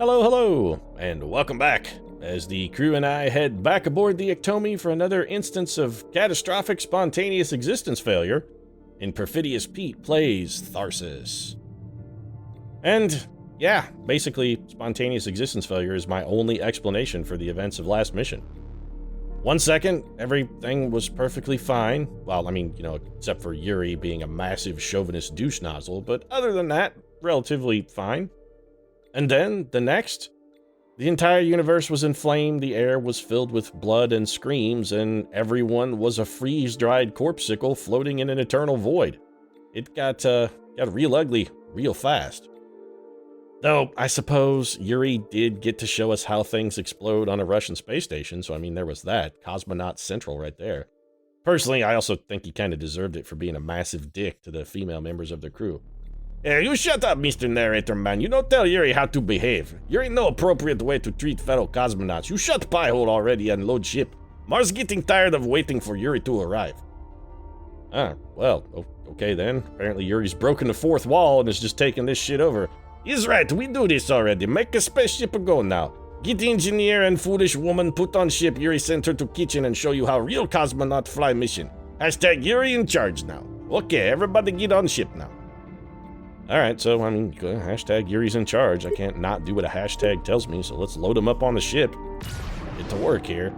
Hello, hello, and welcome back, as the crew and I head back aboard the Iktomi for another instance of catastrophic spontaneous existence failure in Perfidious Pete Plays Tharsis. And, yeah, basically, spontaneous existence failure is my only explanation for the events of last mission. 1 second, everything was perfectly fine. Well, I mean, except for Yuri being a massive chauvinist douche nozzle, but other than that, relatively fine. And then, the next, the entire universe was inflamed, the air was filled with blood and screams, and everyone was a freeze-dried corpseicle floating in an eternal void. It got real ugly real fast. Though, I suppose Yuri did get to show us how things explode on a Russian space station, so I mean, there was that. Cosmonaut Central right there. Personally, I also think he kind of deserved it for being a massive dick to the female members of the crew. Hey, you shut up, Mr. Narrator Man. You don't tell Yuri how to behave. Yuri no appropriate way to treat fellow cosmonauts. You shut piehole already and load ship. Mars getting tired of waiting for Yuri to arrive. Ah, well, okay then. Apparently Yuri's broken the fourth wall and is just taking this shit over. He's right, we do this already. Make a spaceship go now. Get the engineer and foolish woman put on ship. Yuri sent her to kitchen and show you how real cosmonaut fly mission. Hashtag Yuri in charge now. Okay, everybody get on ship now. Alright, so, I mean, hashtag Yuri's in charge. I can't not do what a hashtag tells me, so let's load him up on the ship. Get to work here.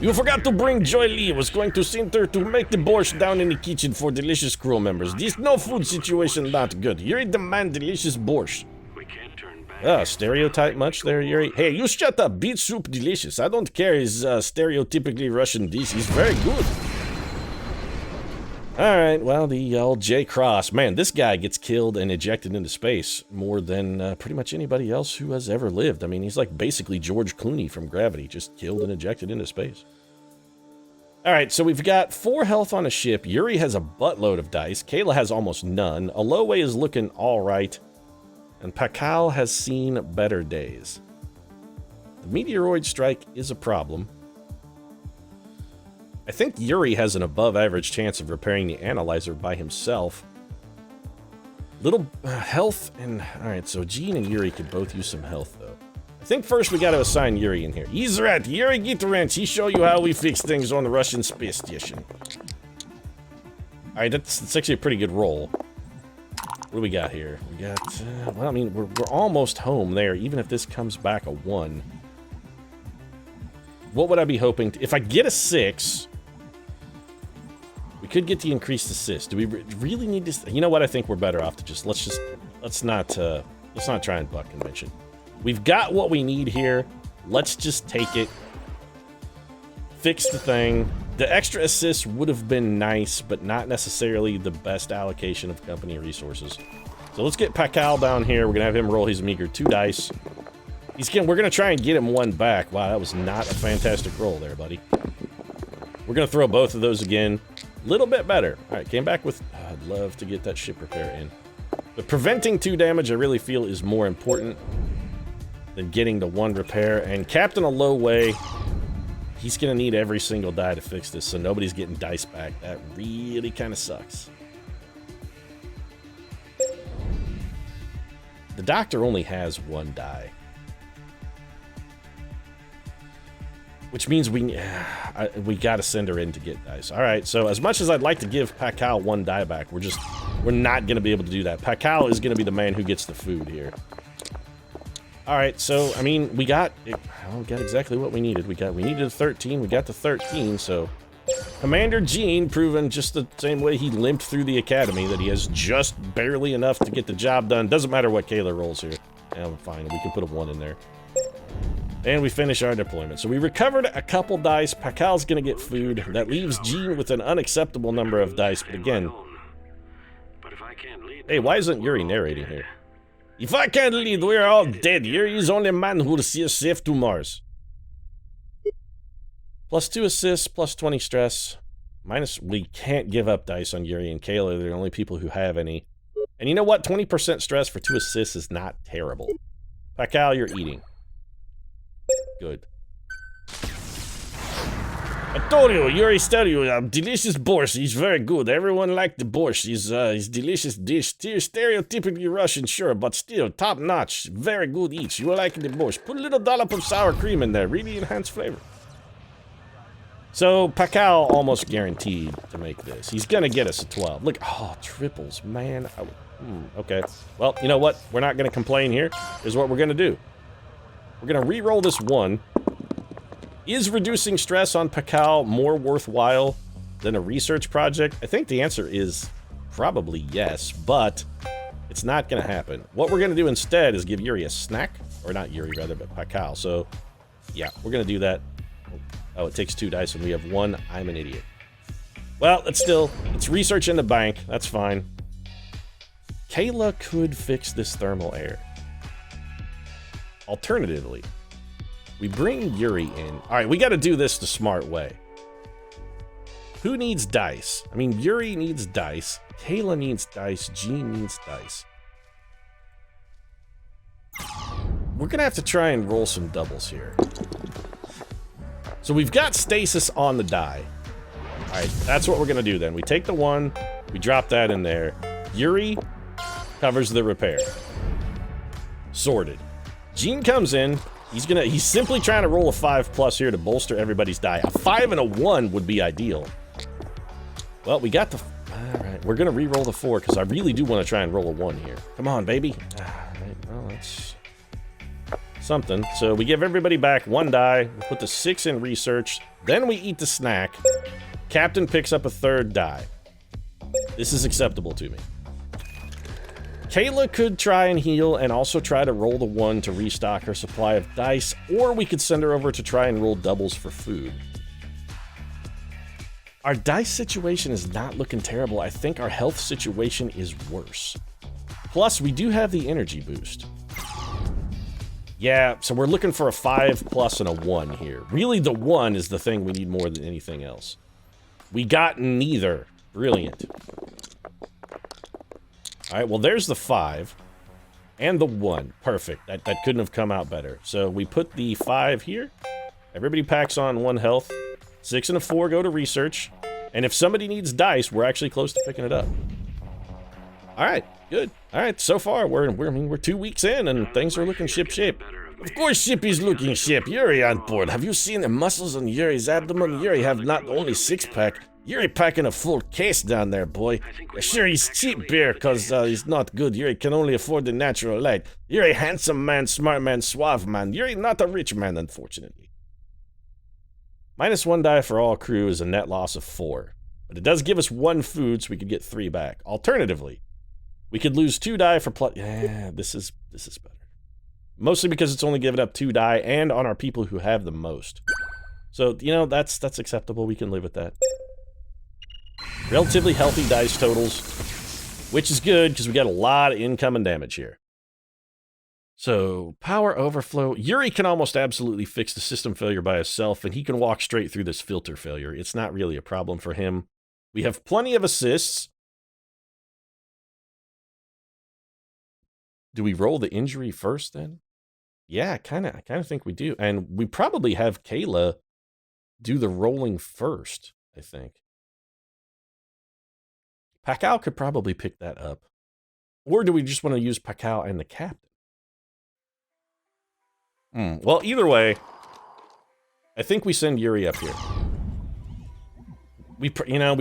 You forgot to bring Joy Lee. Was going to send her to make the borscht down in the kitchen for delicious crew members. This no food situation not good. Yuri demand delicious borscht. Stereotype much there, Yuri? Hey, you shut up. Beet soup delicious. I don't care his stereotypically Russian dish. He's very good. Alright, well, the old J. Cross. Man, this guy gets killed and ejected into space more than pretty much anybody else who has ever lived. I mean, he's like basically George Clooney from Gravity, just killed and ejected into space. Alright, so we've got 4 health on a ship. Yuri has a buttload of dice. Kayla has almost none. Aloe is looking alright. And Pakal has seen better days. The meteoroid strike is a problem. I think Yuri has an above-average chance of repairing the analyzer by himself. Little health and... Alright, so Jean and Yuri could both use some health, though. I think first we gotta assign Yuri in here. He's right. Yuri, get the wrench. He show you how we fix things on the Russian space station. Alright, that's actually a pretty good roll. What do we got here? We got... well, I mean, we're almost home there, even if this comes back a 1. What would I be hoping to... If I get a 6... We could get the increased assist. Do we really need to... You know what? I think we're better off to just... Let's not try and buck convention. We've got what we need here. Let's just take it. Fix the thing. The extra assist would have been nice, but not necessarily the best allocation of company resources. So let's get Pakal down here. We're going to have him roll his meager 2 dice. We're going to try and get him 1 back. Wow, that was not a fantastic roll there, buddy. We're going to throw both of those again. Little bit better. Alright, came back with... I'd love to get that ship repair in. But preventing 2 damage, I really feel, is more important than getting the 1 repair. And Captain Aloe, he's gonna need every single die to fix this, so nobody's getting dice back. That really kind of sucks. The doctor only has 1 die. Which means we gotta send her in to get dice. Alright, so as much as I'd like to give Pakal 1 die back, we're not gonna be able to do that. Pakal is gonna be the man who gets the food here. Alright, so, I mean, we got exactly what we needed. We needed a 13, we got the 13, so... Commander Jean, proven just the same way he limped through the academy, that he has just barely enough to get the job done. Doesn't matter what Kayla rolls here. Yeah, fine, we can put a 1 in there. And we finish our deployment. So we recovered a couple dice. Pakal's gonna get food. That leaves Jean with an unacceptable number of dice, but again... Hey, why isn't Yuri narrating here? If I can't lead, we're all dead. Yuri is only man who will see us safe to Mars. Plus 2 assists, plus 20 stress. We can't give up dice on Yuri and Kayla. They're the only people who have any. And you know what? 20% stress for 2 assists is not terrible. Pakal, you're eating. Good. I told you, Yuri tell you, delicious borscht. He's very good. Everyone liked the borscht. He's delicious dish. Stereotypically Russian, sure, but still top notch. Very good eats. You like the borscht. Put a little dollop of sour cream in there. Really enhanced flavor. So Pakal almost guaranteed to make this. He's gonna get us a 12. Look, oh, triples, man. Okay. Well, you know what? We're not gonna complain here. Here's what we're gonna do. We're gonna re-roll this 1. Is reducing stress on Pakal more worthwhile than a research project? I think the answer is probably yes, but it's not going to happen. What we're going to do instead is give Yuri a snack. Or not Yuri, rather, but Pakal. So, yeah, we're going to do that. Oh, it takes 2 dice and we have 1. I'm an idiot. Well, it's research in the bank. That's fine. Kayla could fix this thermal air. Alternatively, we bring Yuri in. Alright, we gotta do this the smart way. Who needs dice? I mean, Yuri needs dice. Kayla needs dice. Jean needs dice. We're gonna have to try and roll some doubles here. So we've got stasis on the die. Alright, that's what we're gonna do then. We take the 1, we drop that in there. Yuri covers the repair. Sorted. Jean comes in. He's simply trying to roll a 5+ here to bolster everybody's die. A 5 and a 1 would be ideal. Well, we got the... Alright, we're gonna re-roll the 4, because I really do want to try and roll a 1 here. Come on, baby. Alright, well, that's... something. So we give everybody back 1 die, we put the 6 in research, then we eat the snack. Captain picks up a 3rd die. This is acceptable to me. Kayla could try and heal and also try to roll the 1 to restock her supply of dice, or we could send her over to try and roll doubles for food. Our dice situation is not looking terrible. I think our health situation is worse. Plus, we do have the energy boost. Yeah, so we're looking for a 5+ and a 1 here. Really, the 1 is the thing we need more than anything else. We got neither. Brilliant. Alright, well there's the 5. And the 1. Perfect. That couldn't have come out better. So we put the 5 here. Everybody packs on 1 health. 6 and a 4 go to research. And if somebody needs dice, we're actually close to picking it up. Alright, good. Alright, so far we're 2 weeks in and things are looking ship-shape. Of course Shippy's looking ship. Yuri on board. Have you seen the muscles on Yuri's abdomen? Yuri have not only 6-pack. Yuri packing a full case down there, boy. Sure, he's cheap beer, cause he's not good. Yuri can only afford the natural light. Yuri handsome man, smart man, suave man. Yuri not a rich man, unfortunately. -1 die for all crew is a net loss of 4. But it does give us 1 food, so we could get 3 back. Alternatively, we could lose 2 die for plus... Yeah, this is better. Mostly because it's only given up 2 die, and on our people who have the most. So, you know, that's acceptable. We can live with that. Relatively healthy dice totals, which is good because we got a lot of income and damage here. So, power overflow. Yuri can almost absolutely fix the system failure by himself, and he can walk straight through this filter failure. It's not really a problem for him. We have plenty of assists. Do we roll the injury first then? Yeah, I kind of think we do. And we probably have Kayla do the rolling first, I think. Pakal could probably pick that up. Or do we just want to use Pakal and the captain? Well, either way, I think we send Yuri up here. We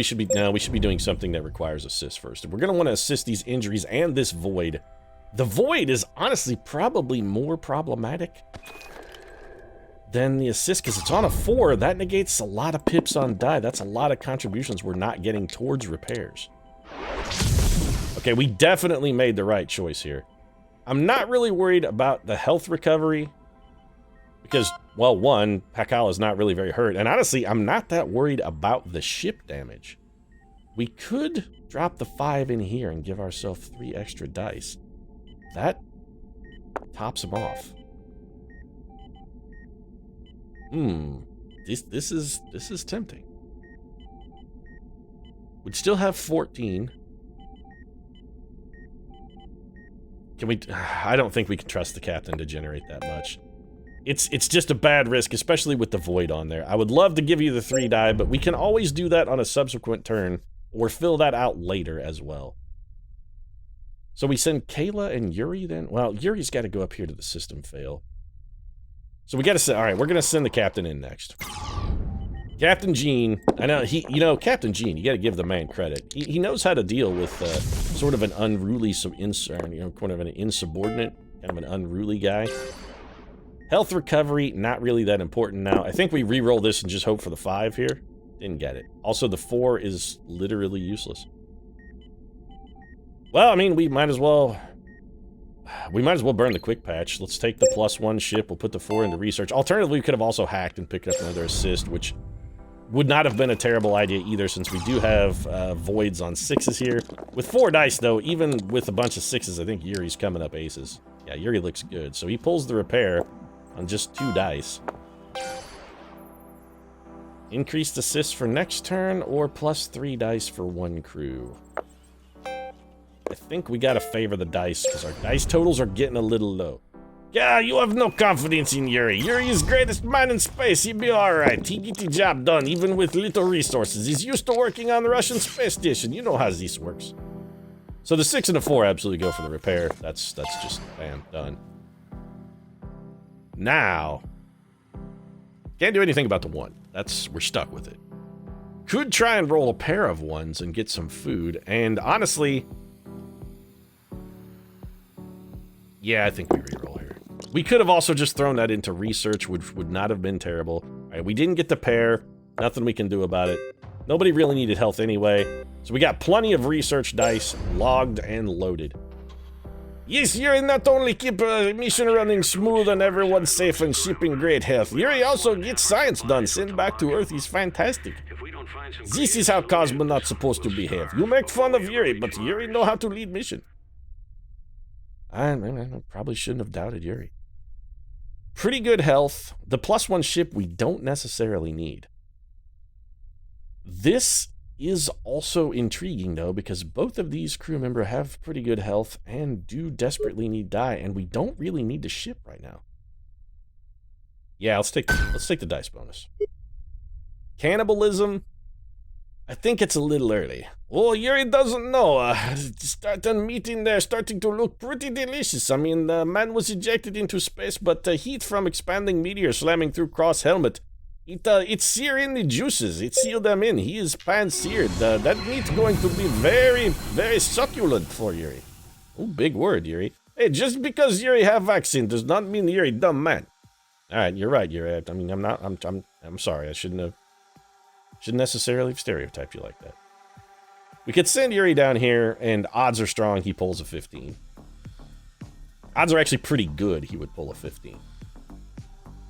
should be doing something that requires assist first. We're going to want to assist these injuries and this void. The void is honestly probably more problematic than the assist because it's on a 4. That negates a lot of pips on die. That's a lot of contributions we're not getting towards repairs. Okay, we definitely made the right choice here. I'm not really worried about the health recovery because, well, 1, Pakal is not really very hurt. And honestly, I'm not that worried about the ship damage. We could drop the 5 in here and give ourselves 3 extra dice. That tops him off. This is tempting. We'd still have 14. Can we... I don't think we can trust the captain to generate that much. It's just a bad risk, especially with the Void on there. I would love to give you the 3 die, but we can always do that on a subsequent turn, or fill that out later as well. So we send Kayla and Yuri then? Well, Yuri's got to go up here to the system fail. So we got to send, all right, we're going to send the captain in next. Captain Gene, I know, Captain Gene, you got to give the man credit. He knows how to deal with sort of an unruly, kind of an insubordinate, kind of an unruly guy. Health recovery, not really that important now. I think we re-roll this and just hope for the 5 here. Didn't get it. Also, the 4 is literally useless. Well, I mean, we might as well burn the quick patch. Let's take the +1 ship. We'll put the 4 into research. Alternatively, we could have also hacked and picked up another assist, which would not have been a terrible idea either, since we do have voids on 6s here. With 4 dice, though, even with a bunch of 6s, I think Yuri's coming up aces. Yeah, Yuri looks good. So he pulls the repair on just 2 dice. Increased assist for next turn, or +3 dice for 1 crew. I think we gotta favor the dice, because our dice totals are getting a little low. Yeah, you have no confidence in Yuri. Yuri is greatest man in space. He'll be alright. He get the job done, even with little resources. He's used to working on the Russian space station. You know how this works. So the 6 and the 4 absolutely go for the repair. That's just, bam, done. Now, can't do anything about the 1. We're stuck with it. Could try and roll a pair of 1s and get some food, and honestly, yeah, I think we reroll here. We could have also just thrown that into research, which would not have been terrible. All right, we didn't get the pair. Nothing we can do about it. Nobody really needed health anyway, so we got plenty of research dice logged and loaded. Yes, Yuri not only keep mission running smooth and everyone safe and shipping great health, Yuri also gets science done, sent back to Earth. He's fantastic. This is how Cosmonaut's supposed to behave. You make fun of Yuri, but Yuri know how to lead mission. I probably shouldn't have doubted Yuri. Pretty good health. The +1 ship we don't necessarily need. This is also intriguing, though, because both of these crew members have pretty good health and do desperately need die, and we don't really need to ship right now. Yeah, let's take the dice bonus. Cannibalism, I think it's a little early. Oh, Yuri doesn't know. Starting meeting there starting to look pretty delicious. I mean, the man was ejected into space, but heat from expanding meteor slamming through Cross helmet. It's searing the juices. It sealed them in. He is pan-seared. That meat's going to be very, very succulent for Yuri. Oh, big word, Yuri. Hey, just because Yuri have vaccine does not mean Yuri dumb man. All right, you're right, Yuri. I mean, I'm sorry. I shouldn't necessarily have stereotyped you like that. We could send Yuri down here, and odds are strong he pulls a 15. Odds are actually pretty good he would pull a 15.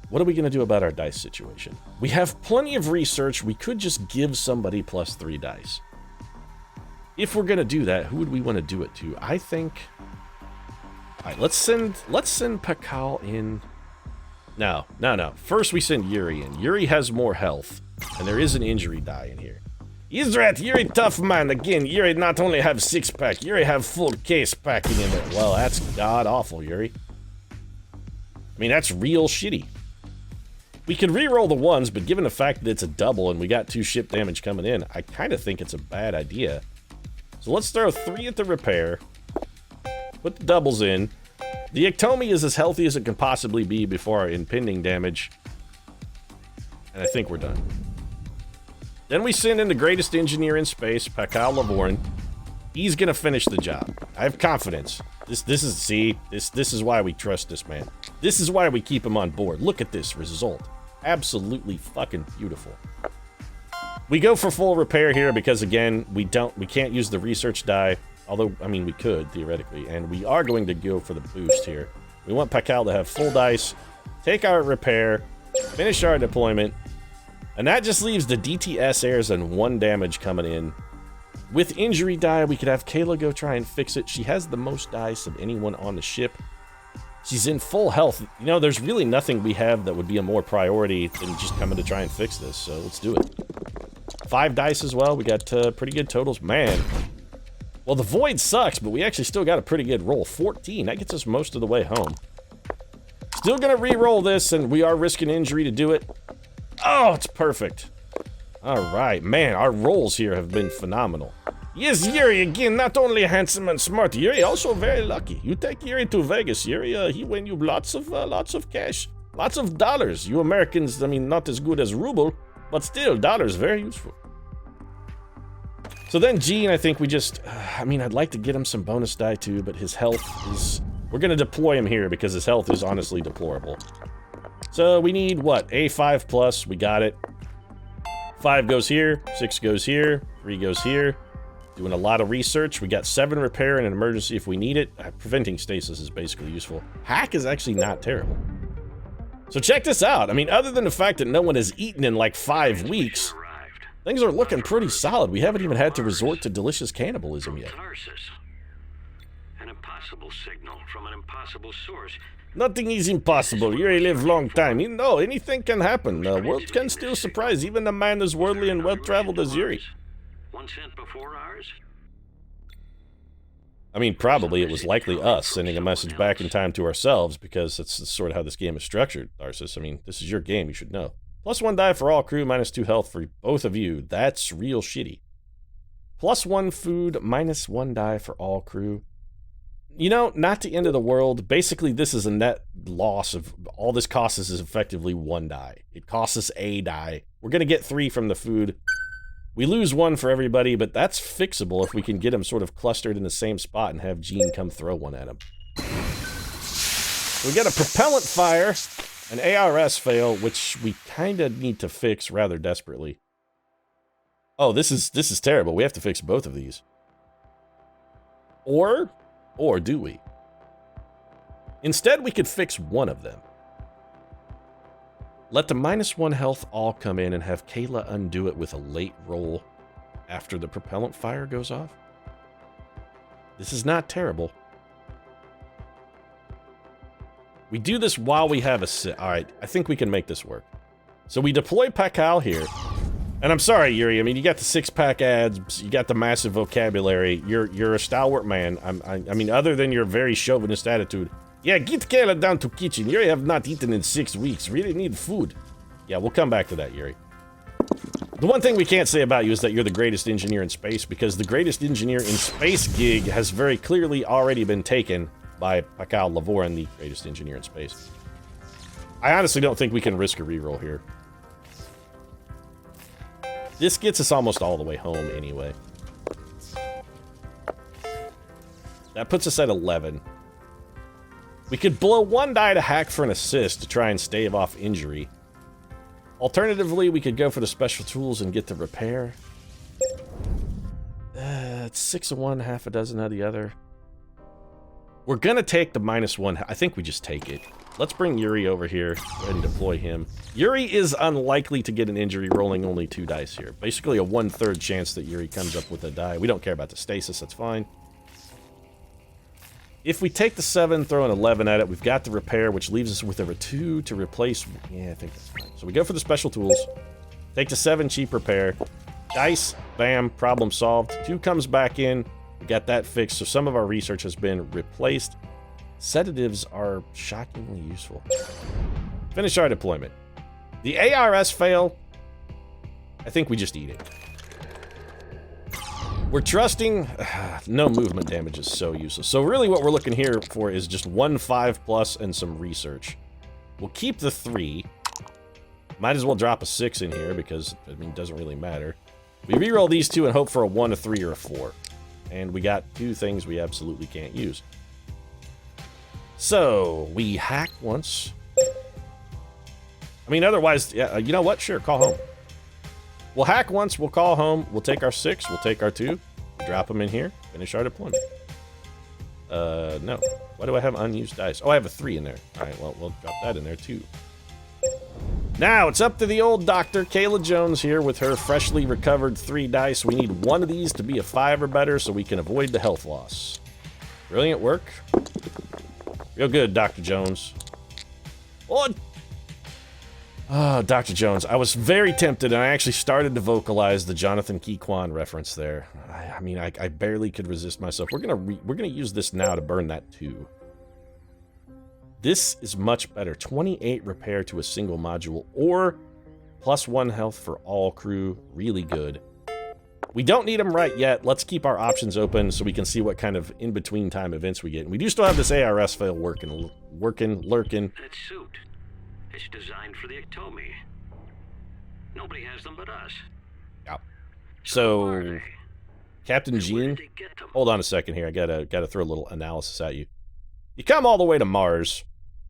What are we going to do about our dice situation? We have plenty of research. We could just give somebody +3 dice. If we're going to do that, who would we want to do it to? I think... All right, let's send Pakal in. No. First we send Yuri in. Yuri has more health, and there is an injury die in here. He's right, Yuri tough man. Again, Yuri not only have 6-pack, Yuri have full case packing in there. Well, that's god-awful, Yuri. I mean, that's real shitty. We can re-roll the 1s, but given the fact that it's a double and we got 2 ship damage coming in, I kind of think it's a bad idea. So let's throw 3 at the repair. Put the doubles in. The Ectomy is as healthy as it can possibly be before our impending damage. And I think we're done. Then we send in the greatest engineer in space, Pakal Lavorn. He's gonna finish the job. I have confidence. This is why we trust this man. This is why we keep him on board. Look at this result. Absolutely fucking beautiful. We go for full repair here because, again, we can't use the research die. Although, I mean, we could, theoretically. And we are going to go for the boost here. We want Pakal to have full dice, take our repair, finish our deployment, and that just leaves the DTS airs and 1 damage coming in. With injury die, we could have Kayla go try and fix it. She has the most dice of anyone on the ship. She's in full health. You know, there's really nothing we have that would be a more priority than just coming to try and fix this, so let's do it. 5 dice as well. We got pretty good totals. Man. Well, the void sucks, but we actually still got a pretty good roll. 14. That gets us most of the way home. Still gonna re-roll this, and we are risking injury to do it. Oh, it's perfect. Alright, man, our rolls here have been phenomenal. Yes, Yuri, again, not only handsome and smart, Yuri also very lucky. You take Yuri to Vegas, Yuri, he win you lots of cash. Lots of dollars. You Americans, I mean, not as good as ruble, but still, dollars very useful. So then Gene, I think we just, I mean, I'd like to get him some bonus die too, but his health is, we're gonna deploy him here because his health is honestly deplorable. So we need, what, A5 plus, we got it. 5 goes here, 6 goes here, 3 goes here. Doing a lot of research. We got 7 repair and an emergency if we need it. Preventing stasis is basically useful. Hack is actually not terrible. So check this out. I mean, other than the fact that no one has eaten in like 5 weeks, things are looking pretty solid. We haven't even had to resort to delicious cannibalism yet. Tharsis. An impossible signal from an impossible source. Nothing is impossible. You live long time. You know, anything can happen. The world can still surprise even a man as worldly and well-traveled as Yuri. One sent before ours? I mean, probably it was likely us sending a message back in time to ourselves, because that's sort of how this game is structured, Tharsis. I mean, this is your game, you should know. +1 die for all crew, -2 health for both of you. That's real shitty. +1 food, -1 die for all crew. You know, not the end of the world. Basically, this is a net loss of, all this costs us is effectively 1 die. It costs us a die. We're going to get 3 from the food. We lose 1 for everybody, but that's fixable if we can get them sort of clustered in the same spot and have Gene come throw one at them. We got a propellant fire, an ARS fail, which we kind of need to fix rather desperately. Oh, this is terrible. We have to fix both of these. Or do we? Instead, we could fix one of them. Let the -1 health all come in and have Kayla undo it with a late roll after the propellant fire goes off. This is not terrible. We do this while we have a sit. Alright, I think we can make this work. So we deploy Pakal here. And I'm sorry, Yuri, I mean, you got the 6-pack ads, you got the massive vocabulary, you're a stalwart man. I mean, other than your very chauvinist attitude. Yeah, get Kayla down to kitchen. Yuri have not eaten in 6 weeks. Really need food. Yeah, we'll come back to that, Yuri. The one thing we can't say about you is that you're the greatest engineer in space, because the greatest engineer in space gig has very clearly already been taken by Pakal Lavoran, the greatest engineer in space. I honestly don't think we can risk a reroll here. This gets us almost all the way home anyway. That puts us at 11. We could blow 1 die to hack for an assist to try and stave off injury. Alternatively, we could go for the special tools and get the repair. It's 6 of one, half a dozen of the other. We're gonna take the -1. I think we just take it. Let's bring Yuri over here. Go ahead and deploy him. Yuri is unlikely to get an injury, rolling only 2 dice here. Basically a 1/3 chance that Yuri comes up with a die. We don't care about the stasis, that's fine. If we take the 7, throw an 11 at it, we've got the repair, which leaves us with a 2 to replace. Yeah, I think that's fine. So we go for the special tools. Take the 7, cheap repair. Dice, bam, problem solved. 2 comes back in. We got that fixed, so some of our research has been replaced. Sedatives are shockingly useful. Finish our deployment. The ARS fail, I think we just eat it. We're trusting, no movement damage is so useless. So really what we're looking here for is just 1 5+ and some research. We'll keep the 3. Might as well drop a 6 in here because, I mean, it doesn't really matter. We reroll these 2 and hope for a 1, a 3, or a 4. And we got 2 things we absolutely can't use. So, we hack once. I mean, otherwise, yeah, you know what? Sure, call home. We'll hack once, we'll call home, we'll take our 6, we'll take our 2, drop them in here, finish our deployment. No. Why do I have unused dice? Oh, I have a 3 in there. Alright, well, we'll drop that in there too. Now, it's up to the old doctor, Kayla Jones here, with her freshly recovered 3 dice. We need 1 of these to be a 5 or better so we can avoid the health loss. Brilliant work. Real good, Dr. Jones. Oh, Dr. Jones. I was very tempted, and I actually started to vocalize the Jonathan Keyquan reference there. I mean, I barely could resist myself. We're gonna use this now to burn that 2. This is much better. 28 repair to a single module, or +1 health for all crew. Really good. We don't need them right yet. Let's keep our options open so we can see what kind of in-between time events we get. And we do still have this ARS fail lurking. That suit, it's designed for the Ectomi. Nobody has them but us. Yeah. So, Captain And where Jean, did they get them? hold on a second here. I gotta throw a little analysis at you. You come all the way to Mars.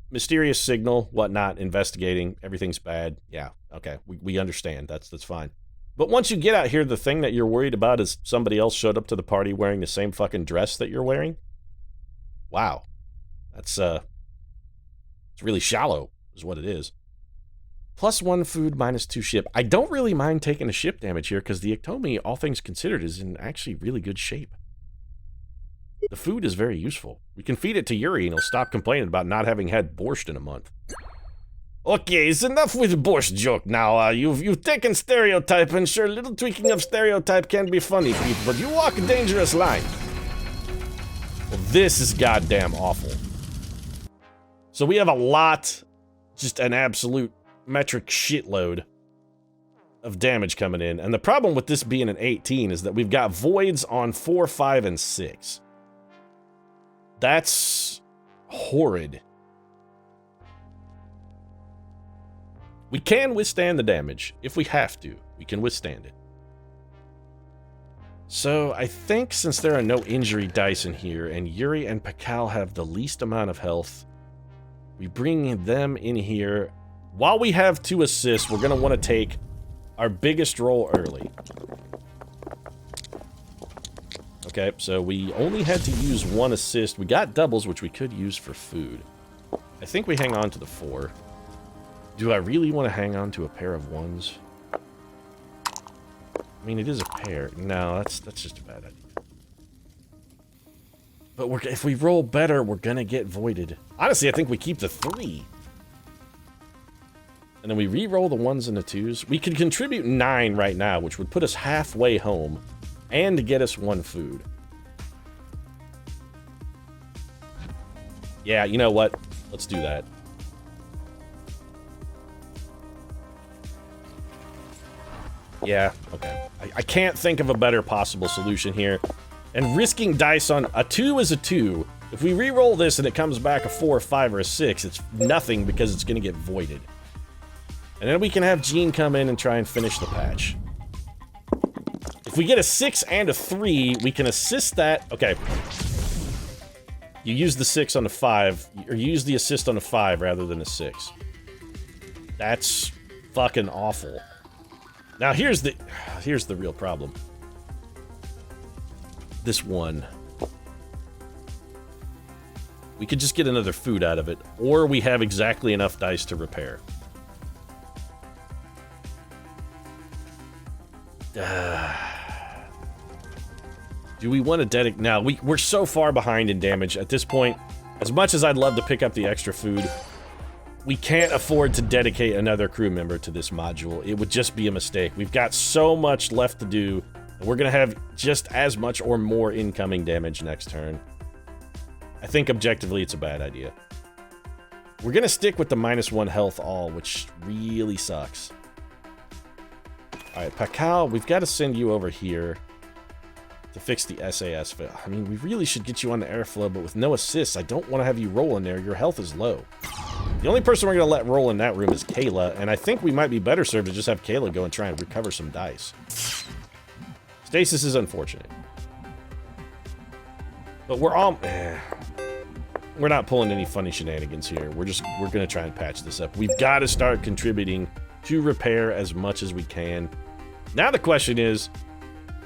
Mysterious signal, whatnot, investigating. Everything's bad. Yeah, okay. We understand. That's fine. But once you get out here, the thing that you're worried about is somebody else showed up to the party wearing the same fucking dress that you're wearing? Wow. That's, it's really shallow, is what it is. +1 food, -2 ship. I don't really mind taking a ship damage here, because the Ectomi, all things considered, is in actually really good shape. The food is very useful. We can feed it to Yuri, and he'll stop complaining about not having had borscht in a month. Okay, it's enough with the borscht joke now. You've taken stereotype, and sure, little tweaking of stereotype can be funny, Pete, but you walk a dangerous line. Well, this is goddamn awful. So we have a lot, just an absolute metric shitload of damage coming in. And the problem with this being an 18 is that we've got voids on 4, 5, and 6. That's horrid. We can withstand the damage. If we have to, we can withstand it. So I think since there are no injury dice in here, and Yuri and Pakal have the least amount of health, we bring them in here. While we have 2 assists, we're going to want to take our biggest roll early. Okay, so we only had to use 1 assist. We got doubles, which we could use for food. I think we hang on to the 4. Do I really want to hang on to a pair of 1s? I mean, it is a pair. No, that's just a bad idea. But if we roll better, we're going to get voided. Honestly, I think we keep the 3. And then we re-roll the 1s and the 2s. We could contribute 9 right now, which would put us halfway home and get us 1 food. Yeah, you know what? Let's do that. Yeah, okay. I can't think of a better possible solution here. And risking dice on a 2 is a 2. If we re-roll this and it comes back a 4, 5, or a 6, it's nothing because it's going to get voided. And then we can have Jean come in and try and finish the patch. If we get a 6 and a 3, we can assist that. Okay. You use the 6 on the 5, or you use the assist on the 5 rather than a 6. That's fucking awful. Now here's the real problem. This 1. We could just get another food out of it, or we have exactly enough dice to repair. Do we want to dedicate? Now, we're so far behind in damage at this point. As much as I'd love to pick up the extra food, we can't afford to dedicate another crew member to this module. It would just be a mistake. We've got so much left to do, and we're going to have just as much or more incoming damage next turn. I think objectively it's a bad idea. We're going to stick with the -1 health all, which really sucks. Alright, Pakal, we've got to send you over here to fix the SAS fail. I mean, we really should get you on the airflow, but with no assists, I don't want to have you roll in there. Your health is low. The only person we're going to let roll in that room is Kayla, and I think we might be better served to just have Kayla go and try and recover some dice. Stasis is unfortunate. But we're not pulling any funny shenanigans here. We're going to try and patch this up. We've got to start contributing to repair as much as we can. Now the question is,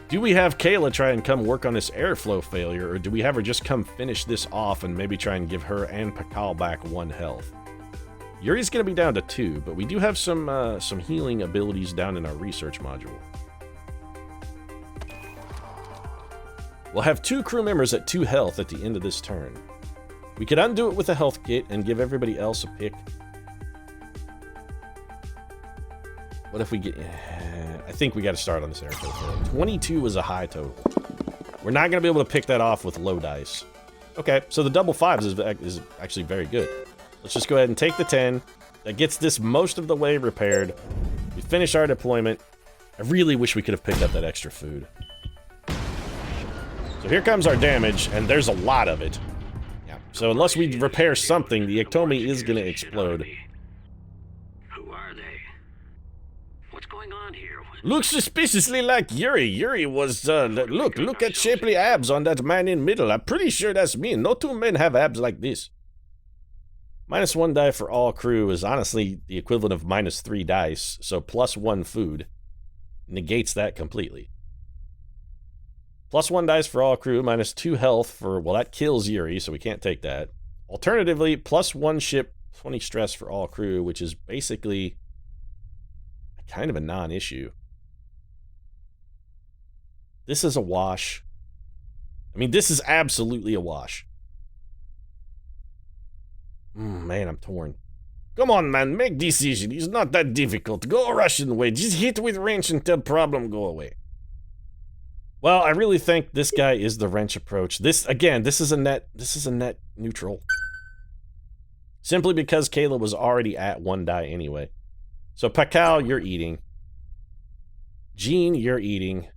do we have Kayla try and come work on this airflow failure, or do we have her just come finish this off and maybe try and give her and Pakal back 1 health? Yuri's going to be down to 2, but we do have some healing abilities down in our research module. We'll have 2 crew members at 2 health at the end of this turn. We could undo it with a health kit and give everybody else a pick. What if we get... I think we got to start on this airflow failure. 22 is a high total. We're not going to be able to pick that off with low dice. Okay, so the double 5s is actually very good. Let's just go ahead and take the 10. That gets this most of the way repaired. We finish our deployment. I really wish we could have picked up that extra food. So here comes our damage, and there's a lot of it. Yeah. So unless we repair something, the Iktomi is going to explode. Who are they? What's going on here? Looks suspiciously like Yuri. Yuri was, look at shapely abs on that man in middle. I'm pretty sure that's me. No two men have abs like this. -1 die for all crew is honestly the equivalent of -3 dice, so +1 food negates that completely. +1 dice for all crew, -2 health for, well, that kills Yuri, so we can't take that. Alternatively, +1 ship, 20 stress for all crew, which is basically kind of a non-issue. This is a wash. I mean, this is absolutely a wash. Man, I'm torn. Come on, man, make decision. It's not that difficult. Go Russian way. Just hit with wrench until problem go away. Well, I really think this guy is the wrench approach. This is a net neutral. Simply because Kayla was already at 1 die anyway. So Pakal, you're eating. Jean, you're eating.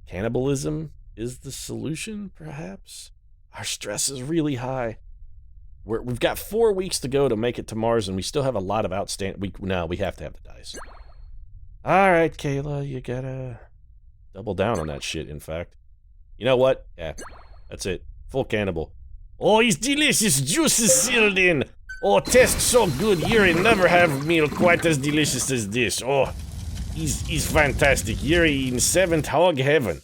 Cannibalism is the solution, perhaps? Our stress is really high. We've got 4 weeks to go to make it to Mars, and we still have a lot of outstanding... we have to have the dice. Alright, Kayla, you gotta double down on that shit, in fact. You know what? Yeah, that's it. Full cannibal. Oh, he's delicious. Juice is sealed in. Oh, tastes so good. Yuri never have meal quite as delicious as this. Oh, he's fantastic. Yuri in 7th hog heaven.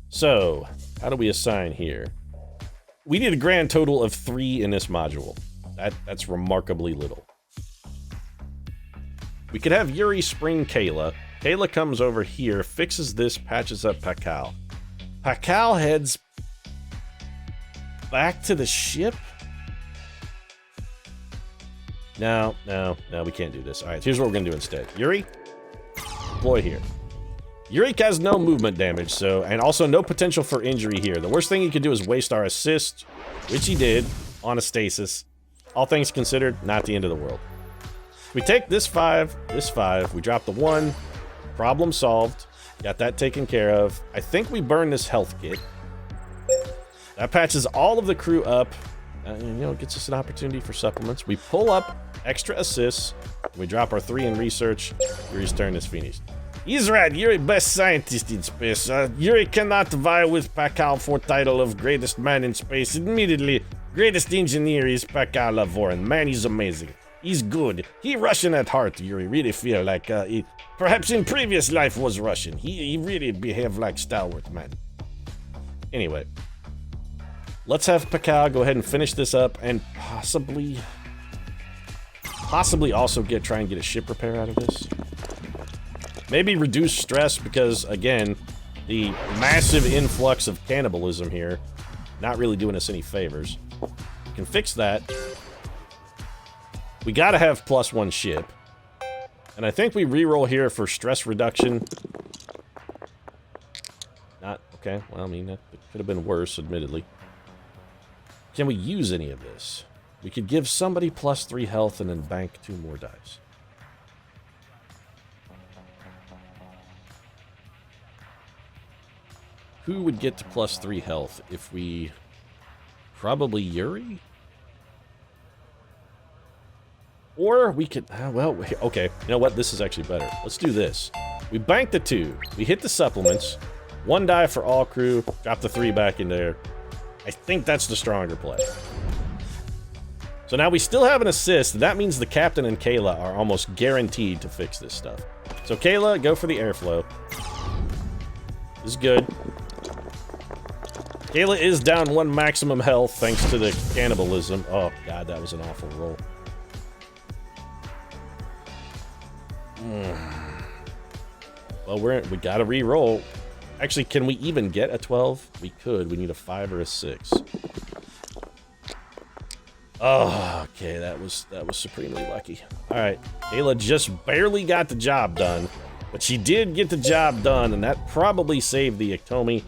So, how do we assign here? We need a grand total of 3 in this module. That's remarkably little. We could have Yuri spring Kayla. Kayla comes over here, fixes this, patches up Pakal. Pakal heads back to the ship? No, we can't do this. Alright, here's what we're gonna do instead. Yuri, deploy here. Yuri has no movement damage, so, and also no potential for injury here. The worst thing he could do is waste our assist, which he did, on a stasis. All things considered, not the end of the world. We take this 5, we drop the 1, problem solved, got that taken care of. I think we burn this health kit. That patches all of the crew up, gets us an opportunity for supplements. We pull up extra assists, we drop our 3 in research, Yuri's turn is finished. He's right, Yuri best scientist in space. Yuri cannot vie with Pakal for title of greatest man in space. Admittedly, greatest engineer is Pakal Lavoran. Man, he's amazing. He's good. He Russian at heart, Yuri. Really feel like he perhaps in previous life was Russian. He really behaved like stalwart, man. Anyway, let's have Pakal go ahead and finish this up and possibly also try and get a ship repair out of this. Maybe reduce stress because, again, the massive influx of cannibalism here, not really doing us any favors. We can fix that. We gotta have +1 ship. And I think we reroll here for stress reduction. Not, okay, well, I mean, that could have been worse, admittedly. Can we use any of this? We could give somebody +3 health and then bank 2 more dice. Who would get to +3 health if we... Probably Yuri? Or we could... okay. You know what? This is actually better. Let's do this. We bank the 2. We hit the supplements. 1 die for all crew. Drop the 3 back in there. I think that's the stronger play. So now we still have an assist. That means the captain and Kayla are almost guaranteed to fix this stuff. So Kayla, go for the airflow. This is good. Kayla is down 1 maximum health thanks to the cannibalism. Oh, God, that was an awful roll. Well, we gotta re-roll. Actually, can we even get a 12? We could. We need a 5 or a 6. Oh, okay, that was supremely lucky. Alright, Kayla just barely got the job done. But she did get the job done, and that probably saved the Iktomi.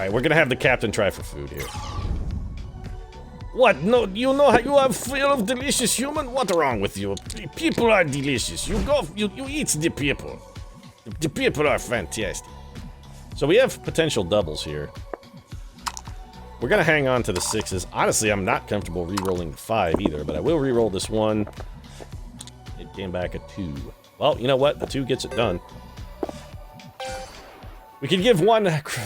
Alright, we're gonna have the captain try for food here. What? No, you know how you are full of delicious human? What's wrong with you? People are delicious. You eat the people. The people are fantastic. So we have potential doubles here. We're gonna hang on to the 6s. Honestly, I'm not comfortable re-rolling the 5 either, but I will re-roll this one. It came back a 2. Well, you know what? The 2 gets it done. We could give 1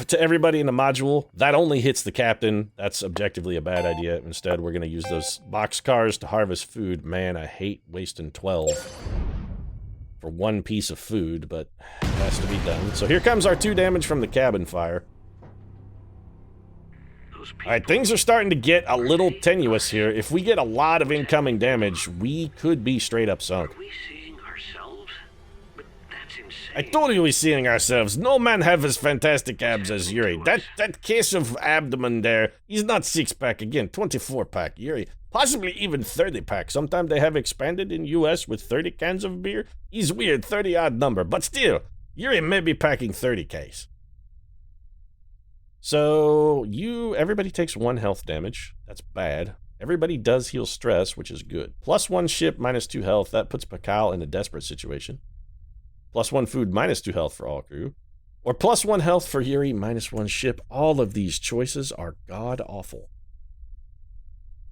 to everybody in the module. That only hits the captain. That's objectively a bad idea. Instead, we're gonna use those box cars to harvest food. Man, I hate wasting 12 for 1 piece of food, but it has to be done. So here comes our 2 damage from the cabin fire. Alright, things are starting to get a little tenuous here. If we get a lot of incoming damage, we could be straight up sunk. Are we seeing ourselves? But that's insane. I told you we're seeing ourselves. No man have as fantastic abs as Yuri. That case of abdomen there, he's not 6-pack again, 24-pack. Yuri, possibly even 30-pack. Sometimes they have expanded in US with 30 cans of beer. He's weird, 30-odd number, but still, Yuri may be packing 30 case. So, everybody takes 1 health damage. That's bad. Everybody does heal stress, which is good. +1 ship, -2 health. That puts Pakal in a desperate situation. +1 food, -2 health for all crew. Or +1 health for Yuri, -1 ship. All of these choices are god-awful.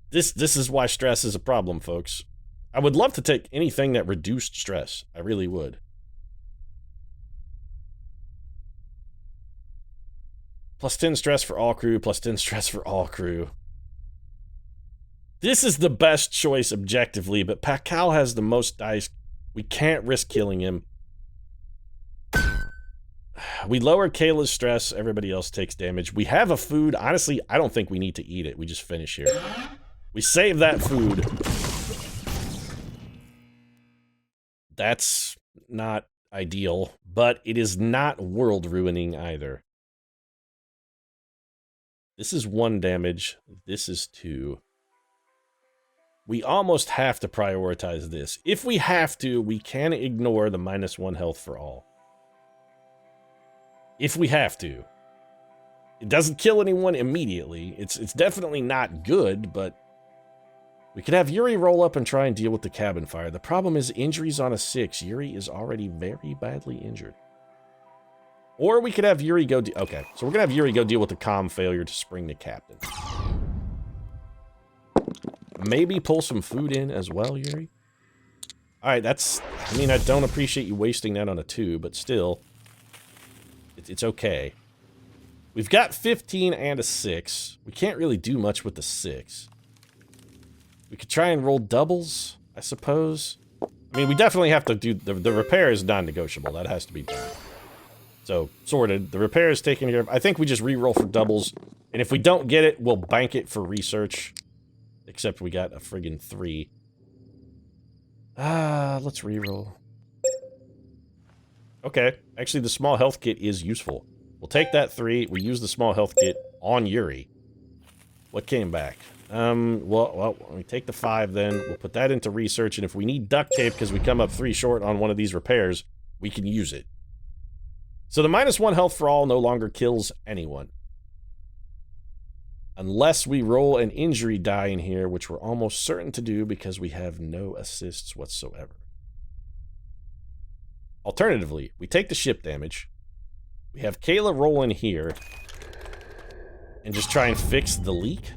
This is why stress is a problem, folks. I would love to take anything that reduced stress. I really would. +10 stress for all crew, +10 stress for all crew. This is the best choice objectively, but Pakal has the most dice. We can't risk killing him. We lower Kayla's stress, everybody else takes damage. We have a food. Honestly, I don't think we need to eat it. We just finish here. We save that food. That's not ideal, but it is not world-ruining either. This is 1 damage. This is 2. We almost have to prioritize this. If we have to, we can ignore the -1 health for all. If we have to. It doesn't kill anyone immediately. It's definitely not good, but we could have Yuri roll up and try and deal with the cabin fire. The problem is injuries on a 6. Yuri is already very badly injured. Or we could have Yuri go... Okay, so we're going to have Yuri go deal with the comm failure to spring the captain. Maybe pull some food in as well, Yuri. Alright, that's... I mean, I don't appreciate you wasting that on a 2, but still... It's okay. We've got 15 and a 6. We can't really do much with the 6. We could try and roll doubles, I suppose. I mean, we definitely have to do... The repair is non-negotiable. That has to be done. So, sorted. The repair is taken care of. I think we just re-roll for doubles. And if we don't get it, we'll bank it for research. Except we got a friggin' 3. Let's re-roll. Okay. Actually, the small health kit is useful. We'll take that 3. We use the small health kit on Yuri. What came back? Well, we take the 5 then. We'll put that into research. And if we need duct tape because we come up 3 short on one of these repairs, we can use it. So the -1 health for all no longer kills anyone. Unless we roll an injury die in here, which we're almost certain to do because we have no assists whatsoever. Alternatively, we take the ship damage. We have Kayla roll in here. And just try and fix the leak.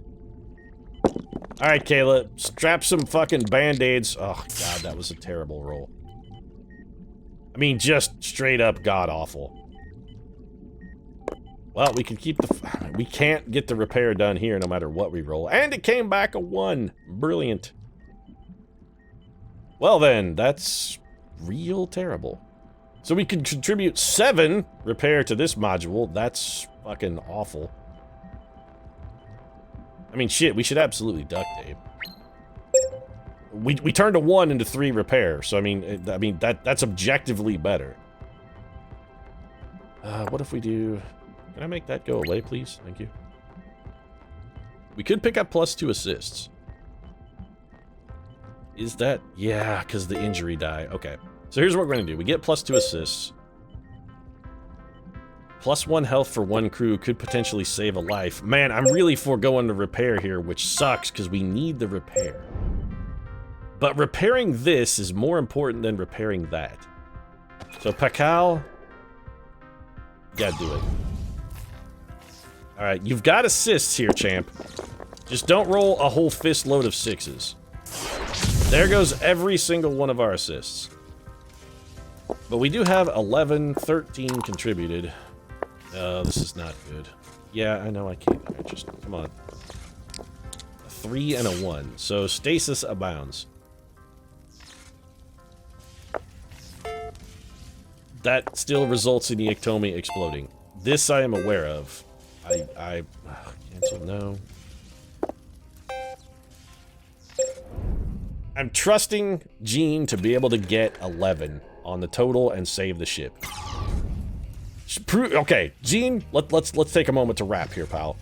Alright, Kayla, strap some fucking band-aids. Oh, God, that was a terrible roll. I mean, just straight up god-awful. Well, we can keep the... We can't get the repair done here no matter what we roll. And it came back a 1. Brilliant. Well then, that's real terrible. So we can contribute 7 repair to this module. That's fucking awful. I mean, shit, we should absolutely duct tape. We turned a 1 into 3 repair, so I mean that's objectively better. What if we do... Can I make that go away, please? Thank you. We could pick up +2 assists. Is that... Yeah, because the injury die. Okay. So here's what we're going to do. We get +2 assists. +1 health for 1 crew could potentially save a life. Man, I'm really foregoing the repair here, which sucks because we need the repair. But repairing this is more important than repairing that. So Pakal, gotta do it. Alright, you've got assists here, champ. Just don't roll a whole fist load of 6s. There goes every single one of our assists. But we do have 11, 13 contributed. This is not good. Yeah, I know I can't. Right, just, come on. A 3 and a 1. So stasis abounds. That still results in the Ectomy exploding. This I am aware of. Cancel, no. I'm trusting Jean to be able to get 11 on the total and save the ship. Okay, Jean, let's take a moment to wrap here, pal.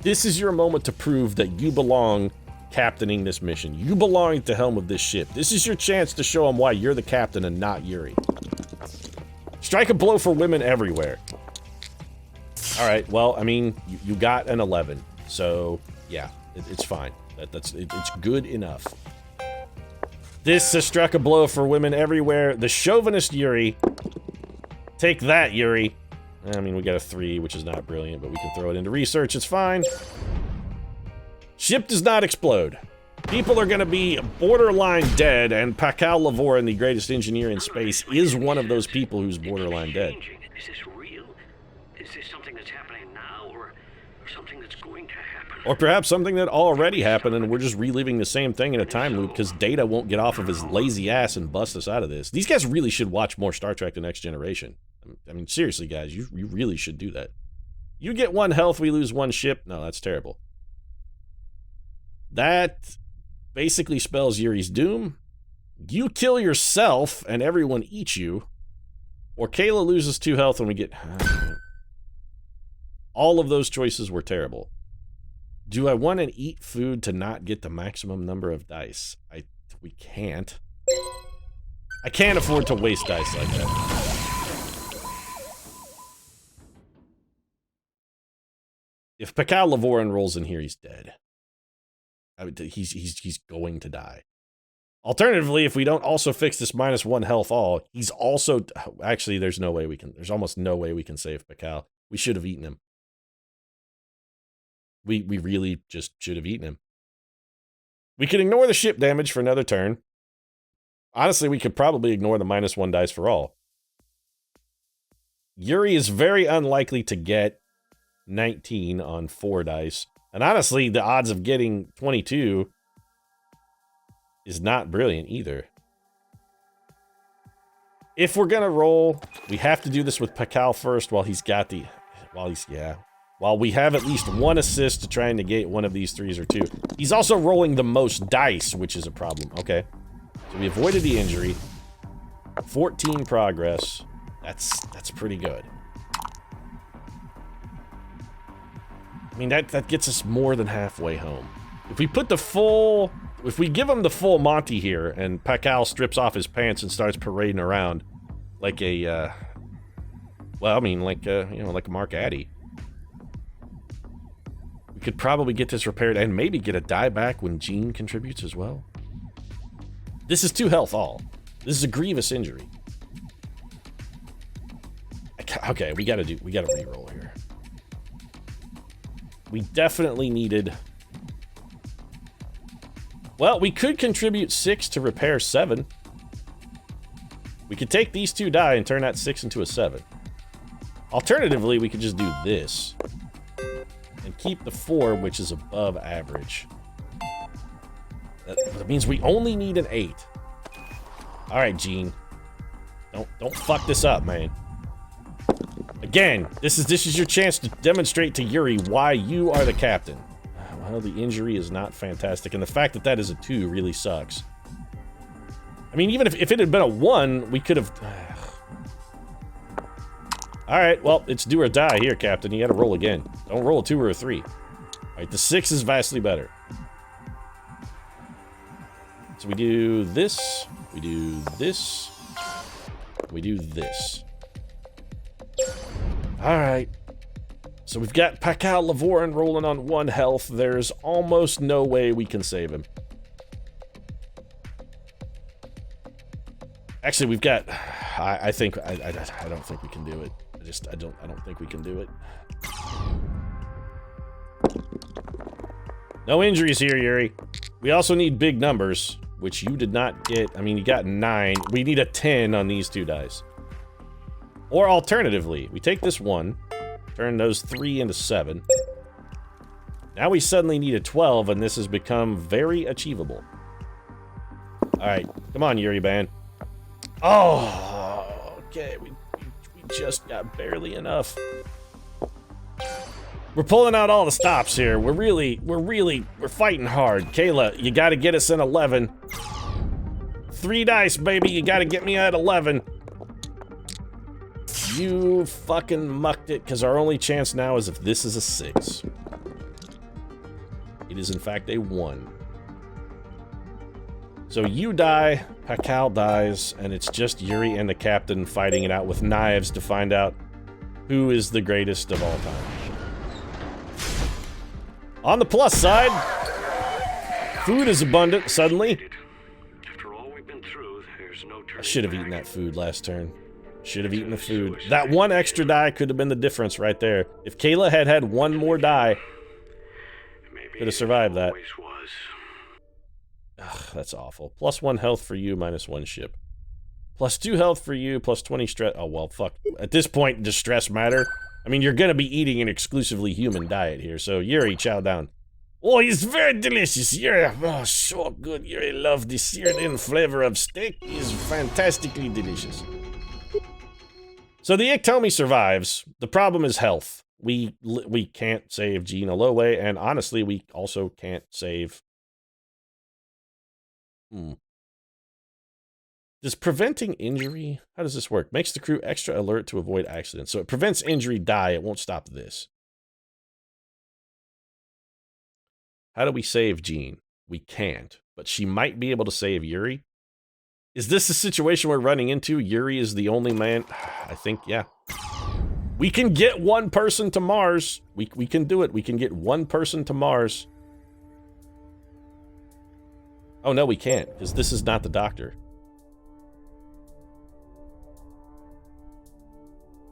This is your moment to prove that you belong captaining this mission. You belong at the helm of this ship. This is your chance to show them why you're the captain and not Yuri. Strike a blow for women everywhere. Alright, well, I mean, you got an 11. So, yeah, it's fine. It's good enough. This has struck a blow for women everywhere. The chauvinist Yuri. Take that, Yuri. I mean, we got a 3, which is not brilliant, but we can throw it into research. It's fine. Ship does not explode. People are going to be borderline dead, and Pakal Lavorin, the greatest engineer in space, is one of those people who's borderline dead. Is this real? Is this something that's happening now, or something that's going to happen? Or perhaps something that already happened, and we're just reliving the same thing in a time loop, because Data won't get off of his lazy ass and bust us out of this. These guys really should watch more Star Trek The Next Generation. I mean, seriously, guys, you really should do that. You get 1 health, we lose 1 ship. No, that's terrible. That basically spells Yuri's doom. You kill yourself, and everyone eats you. Or Kayla loses 2 health when we get... All of those choices were terrible. Do I want to eat food to not get the maximum number of dice? We can't. I can't afford to waste dice like that. If Pakal Lavorin rolls in here, he's dead. I mean, he's going to die. Alternatively, if we don't also fix this -1 health all, he's also... Actually, there's no way we can... There's almost no way we can save Pakal. We should have eaten him. We really just should have eaten him. We can ignore the ship damage for another turn. Honestly, we could probably ignore the -1 dice for all. Yuri is very unlikely to get 19 on 4 dice. And honestly, the odds of getting 22 is not brilliant either. If we're gonna roll, we have to do this with Pakal first while he's got the... While we have at least 1 assist to try and negate one of these 3s or 2. He's also rolling the most dice, which is a problem. Okay. So we avoided the injury. 14 progress. That's pretty good. I mean, that gets us more than halfway home. If we put the full... If we give him the full Monty here, and Pakal strips off his pants and starts parading around like a, well, I mean, like, you know, like Mark Addy. We could probably get this repaired and maybe get a die back when Jean contributes as well. This is 2 health all. This is a grievous injury. Okay, we gotta reroll here. We definitely needed... Well, we could contribute 6 to repair 7. We could take these 2 die and turn that 6 into a 7. Alternatively, we could just do this. And keep the 4, which is above average. That means we only need an 8. Alright, Jean. Don't fuck this up, man. Again, this is your chance to demonstrate to Yuri why you are the captain. Well, the injury is not fantastic, and the fact that that is a 2 really sucks. I mean, even if it had been a 1, we could have... Alright, well, it's do or die here, Captain. You gotta roll again. Don't roll a 2 or a 3. Alright, the 6 is vastly better. So we do this, we do this, we do this. Alright. So we've got Pascal Lavorin rolling on 1 health. There's almost no way we can save him. Actually, we've got... I don't think we can do it. I don't think we can do it. No injuries here, Yuri. We also need big numbers, which you did not get. I mean, you got 9. We need a 10 on these 2 dice. Or alternatively, we take this 1, turn those 3 into 7. Now we suddenly need a 12, and this has become very achievable. Alright, come on, Yuri Ban. Oh, okay, we just got barely enough. We're pulling out all the stops here. We're fighting hard. Kayla, you gotta get us an 11. 3 dice, baby, you gotta get me at 11. You fucking mucked it, because our only chance now is if this is a 6. It is in fact a 1. So you die, Pascal dies, and it's just Yuri and the captain fighting it out with knives to find out who is the greatest of all time. On the plus side, food is abundant suddenly. After all we've been through, there's no turning I should have back. eaten that food last turn. Should have eaten the food. That 1 extra die could have been the difference right there. If Kayla had had 1 more die, could have survived that. Always was. Ugh, that's awful. Plus 1 health for you, minus 1 ship. Plus 2 health for you, plus 20 stress. Oh, well, fuck. At this point, does stress matter? I mean, you're gonna be eating an exclusively human diet here, so Yuri, chow down. Oh, it's very delicious, Yuri. Oh, so good. Yuri love the seared-in flavor of steak. It's fantastically delicious. So the Iktomi survives. The problem is health. We can't save Jean Aloe, and honestly, we also can't save... Does preventing injury... How does this work? Makes the crew extra alert to avoid accidents. So it prevents injury, die. It won't stop this. How do we save Jean? We can't. But she might be able to save Yuri. Is this the situation we're running into? Yuri is the only man... I think, yeah. We can get 1 person to Mars. We can do it. We can get 1 person to Mars. Oh, no, we can't. Because this is not the doctor.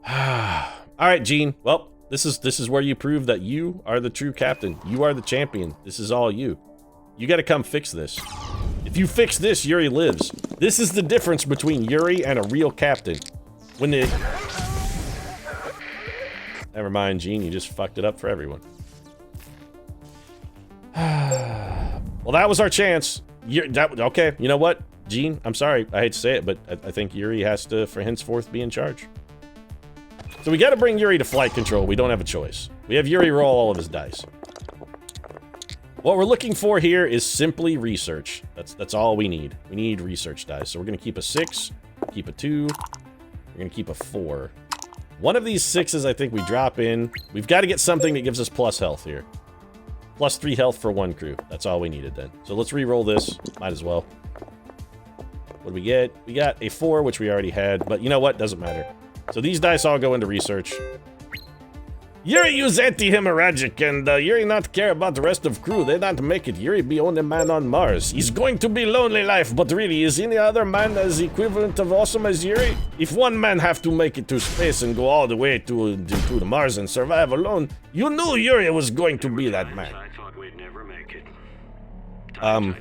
Alright, Jean. Well, this is where you prove that you are the true captain. You are the champion. This is all you. You gotta come fix this. If you fix this, Yuri lives. This is the difference between Yuri and a real captain. When the... Never mind, Jean. You just fucked it up for everyone. Well, that was our chance. Okay, you know what? Jean, I'm sorry. I hate to say it, but I think Yuri has to, for henceforth, be in charge. So we gotta bring Yuri to flight control. We don't have a choice. We have Yuri roll all of his dice. What we're looking for here is simply research. That's all we need. We need research dice. So we're gonna keep a 6, keep a 2, we're gonna keep a 4. One of these 6s I think we drop in. We've got to get something that gives us plus health here. Plus 3 health for 1 crew. That's all we needed then. So let's re-roll this. Might as well. What do we get? We got a 4, which we already had, but you know what? Doesn't matter. So these dice all go into research. Yuri use anti-hemorrhagic, and Yuri not care about the rest of crew. They not make it. Yuri be only man on Mars. He's going to be lonely life, but really, is any other man as equivalent of awesome as Yuri? If one man have to make it to space and go all the way to the Mars and survive alone, you knew Yuri was going to be that man. I thought we'd never make it.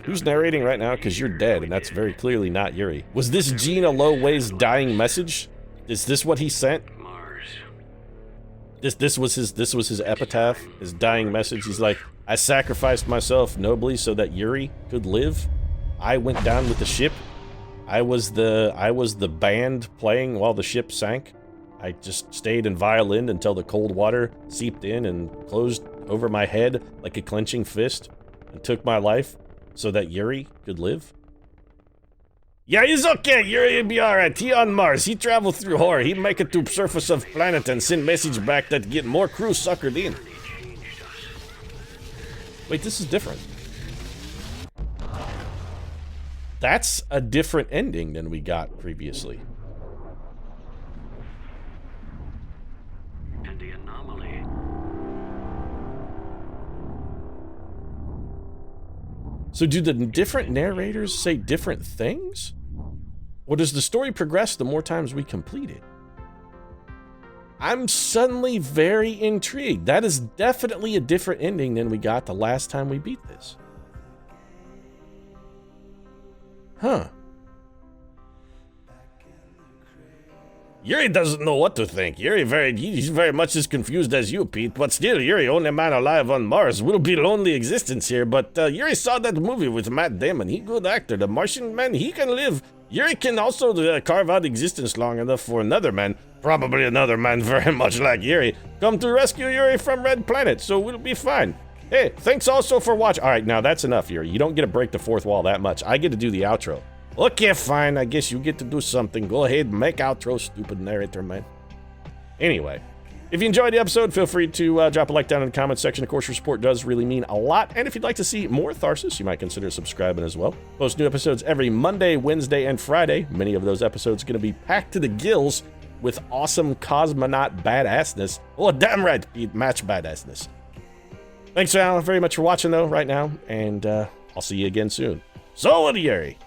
Who's narrating right now? Because you're dead, and that's very clearly not Yuri. Was this Gina Loway's dying message? Is this what he sent? Mars. This was his epitaph, his dying message. He's like, I sacrificed myself nobly so that Yuri could live. I went down with the ship. I was the band playing while the ship sank. I just stayed and violined until the cold water seeped in and closed over my head like a clenching fist and took my life so that Yuri could live. Yeah, he's okay. Yuri will be alright. He on Mars. He travel through horror. He make it to surface of planet and send message back that get more crew suckered in. Wait, this is different. That's a different ending than we got previously. So do the different narrators say different things? Or does the story progress the more times we complete it? I'm suddenly very intrigued. That is definitely a different ending than we got the last time we beat this. Huh. Yuri doesn't know what to think. He's very much as confused as you, Pete. But still, Yuri, only man alive on Mars, will be lonely existence here. But Yuri saw that movie with Matt Damon. He good actor. The Martian man, he can live. Yuri can also carve out existence long enough for another man, probably another man very much like Yuri, come to rescue Yuri from Red Planet. So we'll be fine. Hey, thanks also for watching. All right, now that's enough, Yuri. You don't get to break the fourth wall that much. I get to do the outro. Okay, fine. I guess you get to do something. Go ahead, make outro, stupid narrator, man. Anyway, if you enjoyed the episode, feel free to drop a like down in the comments section. Of course, your support does really mean a lot. And if you'd like to see more Tharsis, you might consider subscribing as well. Post new episodes every Monday, Wednesday, and Friday. Many of those episodes are going to be packed to the gills with awesome Cosmonaut badassness. Oh, damn right, match badassness. Thanks very much for watching, though, right now. And I'll see you again soon. So, Yuri.